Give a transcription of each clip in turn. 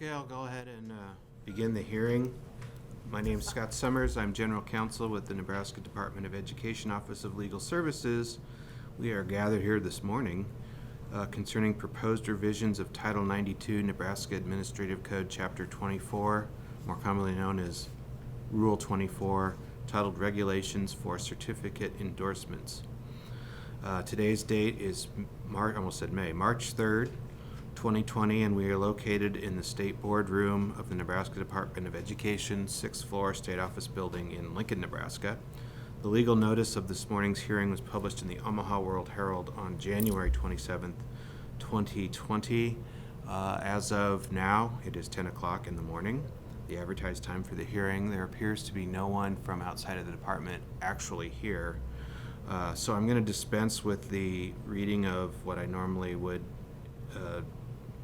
Okay, I'll go ahead and begin the hearing. My name is Scott Summers. I'm General Counsel with the Nebraska Department of Education Office of Legal Services. We are gathered here this morning concerning proposed revisions of Title 92 Nebraska Administrative Code Chapter 24, more commonly known as Rule 24, titled Regulations for Certificate Endorsements. Today's date is March 3rd, 2020, and we are located in the State Board Room of the Nebraska Department of Education, 6th floor, State Office Building in Lincoln, Nebraska. The legal notice of this morning's hearing was published in the Omaha World Herald on January 27th, 2020. As of now, it is 10 o'clock in the morning. The advertised time for the hearing, there appears to be no one from outside of the department actually here. So I'm going to dispense with the reading of what I normally would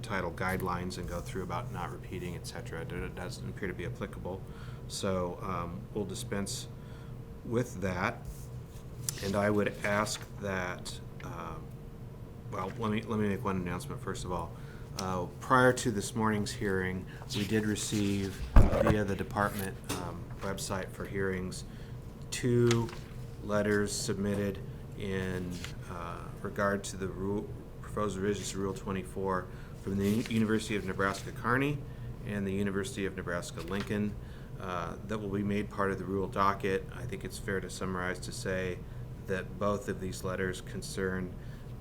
title guidelines and go through about not repeating, etc. It doesn't appear to be applicable. So we'll dispense with that. And I would ask that, let me make one announcement first of all. Prior to this morning's hearing, we did receive via the department website for hearings 2 letters submitted in regard to the proposed revisions to Rule 24 from the University of Nebraska Kearney and the University of Nebraska Lincoln that will be made part of the rule docket. I think it's fair to summarize to say that both of these letters concern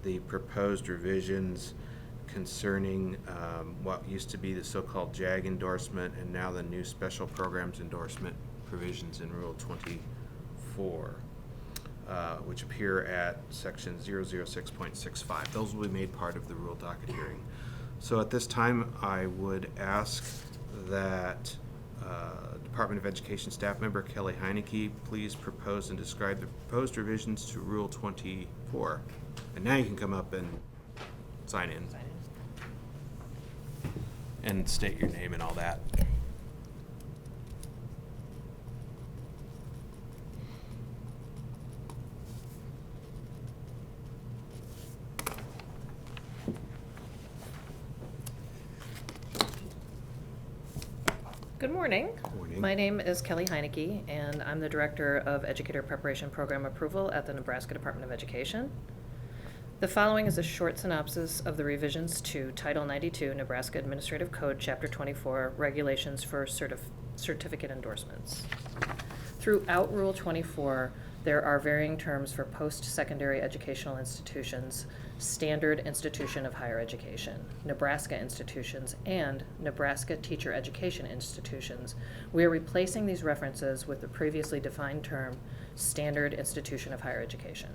the proposed revisions concerning what used to be the so-called JAG endorsement and now the new special programs endorsement provisions in Rule 24. Which appear at section 006.65. Those will be made part of the rule docket hearing. So at this time, I would ask that Department of Education staff member Kelly Heineke please propose and describe the proposed revisions to Rule 24. And now you can come up and sign in. And state your name and all that. Good morning. Morning. My name is Kelly Heineke, and I'm the Director of Educator Preparation Program Approval at the Nebraska Department of Education. The following is a short synopsis of the revisions to Title 92 Nebraska Administrative Code Chapter 24 Regulations for Certificate Endorsements. Throughout Rule 24, there are varying terms for post-secondary educational institutions, Standard Institution of Higher Education, Nebraska institutions, and Nebraska Teacher Education institutions. We are replacing these references with the previously defined term, Standard Institution of Higher Education.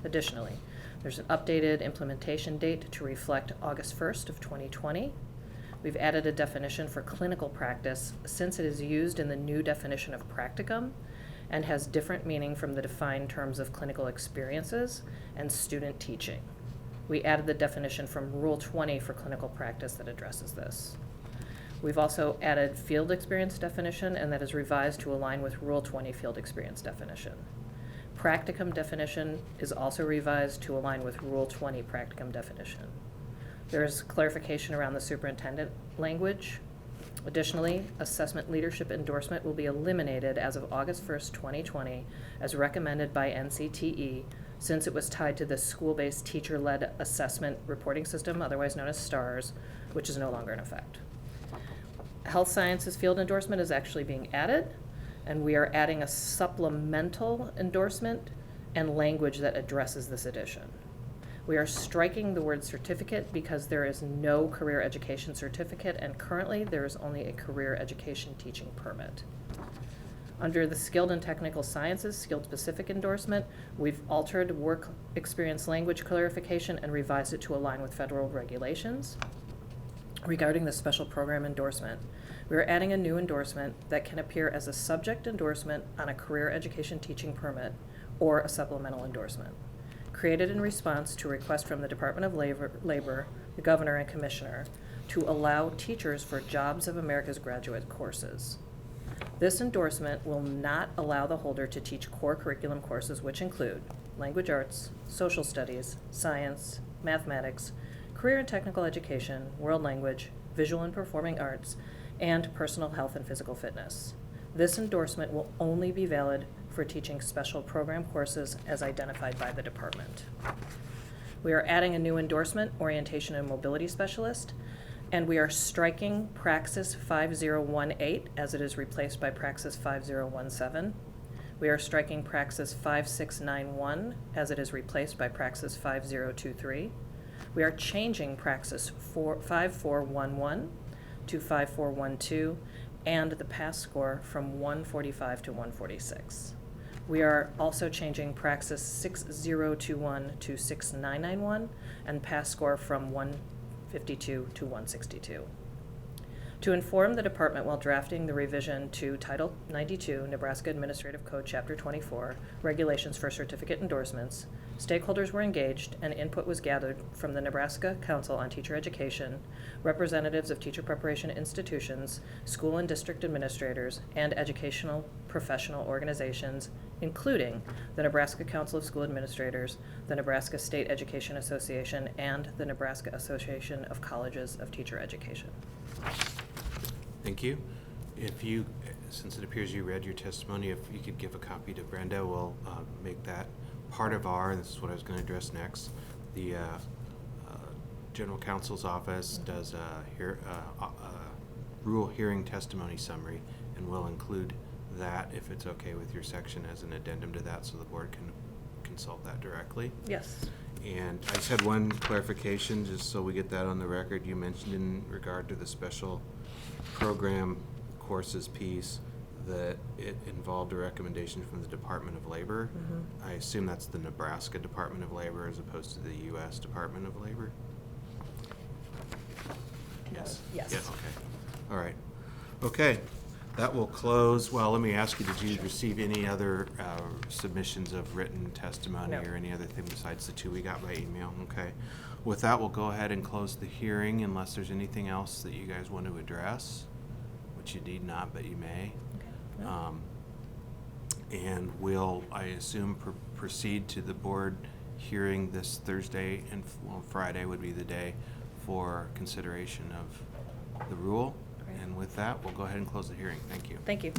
Additionally, there's an updated implementation date to reflect August 1st of 2020. We've added a definition for clinical practice since it is used in the new definition of practicum and has different meaning from the defined terms of clinical experiences and student teaching. We added the definition from Rule 20 for clinical practice that addresses this. We've also added field experience definition, and that is revised to align with Rule 20 field experience definition. Practicum definition is also revised to align with Rule 20 practicum definition. There is clarification around the superintendent language. Additionally, assessment leadership endorsement will be eliminated as of August 1st, 2020, as recommended by NCTE, since it was tied to the school-based teacher-led assessment reporting system, otherwise known as STARS, which is no longer in effect. Health sciences field endorsement is actually being added, and we are adding a supplemental endorsement and language that addresses this addition. We are striking the word certificate because there is no career education certificate, and currently there is only a career education teaching permit. Under the skilled and technical sciences, skilled specific endorsement, we've altered work experience language clarification and revised it to align with federal regulations. Regarding the special program endorsement, we are adding a new endorsement that can appear as a subject endorsement on a career education teaching permit or a supplemental endorsement, created in response to a request from the Department of Labor, the Governor, and Commissioner to allow teachers for Jobs of America's graduate courses. This endorsement will not allow the holder to teach core curriculum courses, which include language arts, social studies, science, mathematics, career and technical education, world language, visual and performing arts, and personal health and physical fitness. This endorsement will only be valid for teaching special program courses as identified by the department. We are adding a new endorsement, orientation and mobility specialist, and we are striking Praxis 5018 as it is replaced by Praxis 5017. We are striking Praxis 5691 as it is replaced by Praxis 5023. We are changing Praxis 5411 to 5412 and the pass score from 145 to 146. We are also changing Praxis 6021 to 6991 and pass score from 152 to 162. To inform the department while drafting the revision to Title 92, Nebraska Administrative Code, Chapter 24, Regulations for Certificate Endorsements, stakeholders were engaged and input was gathered from the Nebraska Council on Teacher Education, representatives of teacher preparation institutions, school and district administrators, and educational professional organizations, including the Nebraska Council of School Administrators, the Nebraska State Education Association, and the Nebraska Association of Colleges of Teacher Education. Thank you. If you, since it appears you read your testimony, if you could give a copy to Brenda, we'll make that part of our, and this is what I was going to address next, the General Counsel's Office does a rule hearing testimony summary, and we'll include that, if it's okay with your section, as an addendum to that so the board can consult that directly. Yes. And I just had one clarification, just so we get that on the record. You mentioned in regard to the special program courses piece that it involved a recommendation from the Department of Labor. Mm-hmm. I assume that's the Nebraska Department of Labor as opposed to the U.S. Department of Labor? Yes. Yes. Yes, okay. All right. Okay, that will close. Well, let me ask you, did you receive any other submissions of written testimony No. or any other thing besides the two we got by email? Okay. With that, we'll go ahead and close the hearing unless there's anything else that you guys want to address, which you need not, but you may. Okay. No. And we'll, I assume, proceed to the board hearing this Thursday, and Friday would be the day for consideration of the rule. Great. And with that, we'll go ahead and close the hearing. Thank you. Thank you.